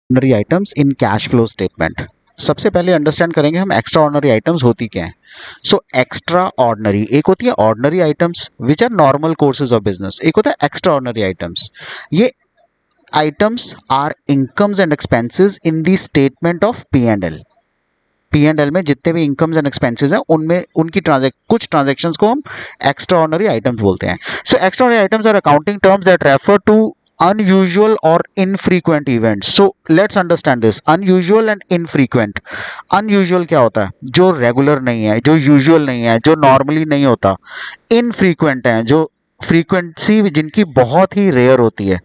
Ordinary items in cash flow statement. सबसे पहले understand करेंगे हम एक्स्ट्रा ऑर्डिनरी आइटम्स होती क्या है। सो एक्स्ट्रा ऑर्डिनरी, एक होती है ordinary items which are normal courses of business, एक होता है एक्स्ट्रा ऑर्डिनरी आइटम्स। ये items are incomes and expenses in the statement of P&L। P&L में जितने भी इनकम्स एंड एक्सपेंसेस हैं उनमें उनकी कुछ ट्रांजेक्शन्स को हम एक्स्ट्रा ऑर्डिनरी आइटम्स बोलते हैं। So extraordinary items are accounting terms that refer to unusual or infrequent events. So let's understand this, unusual and infrequent। unusual क्या होता है? जो रेगुलर नहीं है, जो यूजुअल नहीं है, जो नॉर्मली नहीं होता। इनफ्रीक्वेंट है, जो फ्रीक्वेंसी जिनकी बहुत ही रेयर होती है।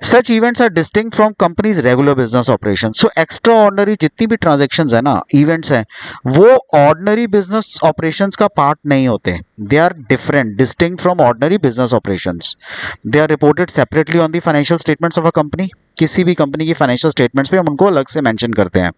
Such events are distinct from company's regular business operation. So extraordinary जितनी भी ट्रांजेक्शन्स है ना, इवेंट्स हैं, वो ऑर्डिनरी बिजनेस ऑपरेशंस का पार्ट नहीं होते। They are different, distinct from ordinary business operations. They are reported separately on the financial statements of a company. किसी भी कंपनी की फाइनेंशियल स्टेटमेंट्स पे हम उनको अलग से मेंशन करते हैं।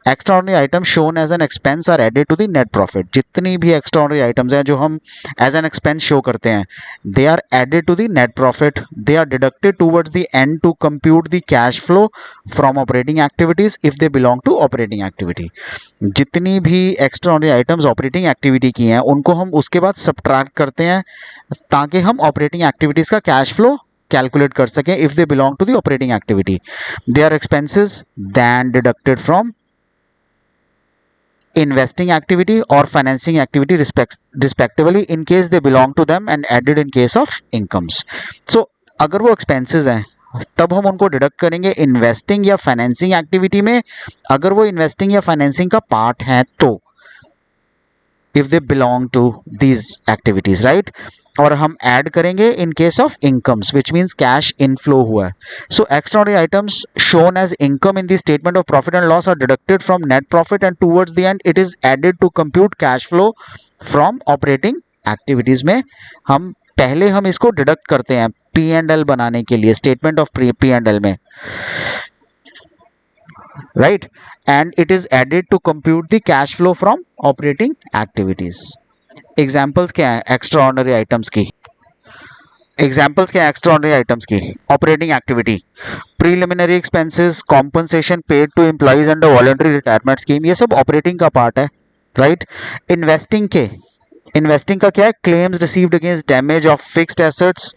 Extraordinary item shown as an expense are added to the net profit. जितनी भी एक्स्ट्राऑर्डिनरी आइटम्स हैं जो हम एज एन एक्सपेंस शो करते हैं, they are added to the net profit. They are deducted towards the end to compute the cash flow from operating activities if they belong to operating activity. जितनी भी extraordinary items operating activity की हैं उनको हम उसके बाद subtract करते हैं ताकि हम ऑपरेटिंग एक्टिविटीज का कैश फ्लो कैलकुलेट कर सकें if they belong to the operating activity. They are expenses then deducted from investing activity or financing activity respectively in case they belong to them and added in case of incomes। so अगर वो expenses हैं तब हम उनको deduct करेंगे investing या financing activity में। अगर वो इन्वेस्टिंग या फाइनेंसिंग का पार्ट है तो if they belong to these activities, right? और हम ऐड करेंगे in case of incomes which means cash inflow हुआ है। So extraordinary items shown as income in the statement of profit and loss are deducted from net profit and towards the end it is added to compute cash flow from operating activities में। हम पहले हम इसको deduct करते हैं P&L बनाने के लिए, स्टेटमेंट ऑफ P&L में, right? And it is added to compute the cash flow from operating activities। Examples क्या है एक्स्ट्रा ऑर्डिनरी आइटम्स की? एग्जाम्पल्स क्या है एक्स्ट्रा ऑर्डिनरी आइटम्स की? Operating activity, preliminary expenses, compensation paid to employees under voluntary retirement scheme, ये सब operating का part है, राइट? इन्वेस्टिंग का क्या है? Claims received against damage of fixed assets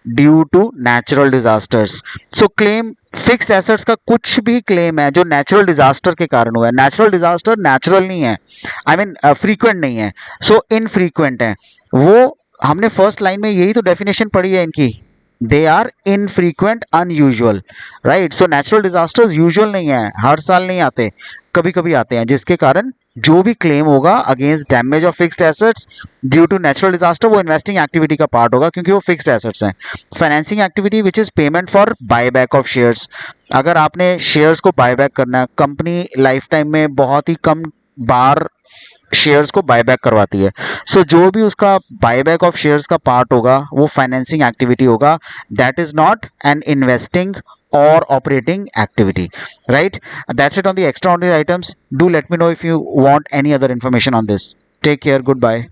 due to natural disasters. So claim, fixed assets का कुछ भी क्लेम है जो नेचुरल डिजास्टर के कारण हुआ है। नेचुरल डिजास्टर नेचुरल नहीं है, आई मीन फ्रीक्वेंट नहीं है, सो इनफ्रीक्वेंट है। वो हमने फर्स्ट लाइन में यही तो डेफिनेशन पढ़ी है इनकी, they are infrequent unusual, right? So natural disasters usual नहीं है, हर साल नहीं आते, कभी कभी आते हैं, जिसके कारण जो भी क्लेम होगा against damage of fixed assets due to natural disaster वो इन्वेस्टिंग एक्टिविटी का पार्ट होगा क्योंकि वो फिक्स्ड एसेट्स हैं। Financing activity which is payment for buyback of shares. अगर आपने शेयर्स को बायबैक करना है, कंपनी लाइफ टाइम में बहुत ही कम बार शेयर्स को बायबैक करवाती है, सो जो भी उसका बायबैक ऑफ शेयर्स का पार्ट होगा वो फाइनेंसिंग एक्टिविटी होगा। That is not an investing or operating activity, right? That's it on the extraordinary items. Do let me know if you want any other information on this. Take care. Goodbye.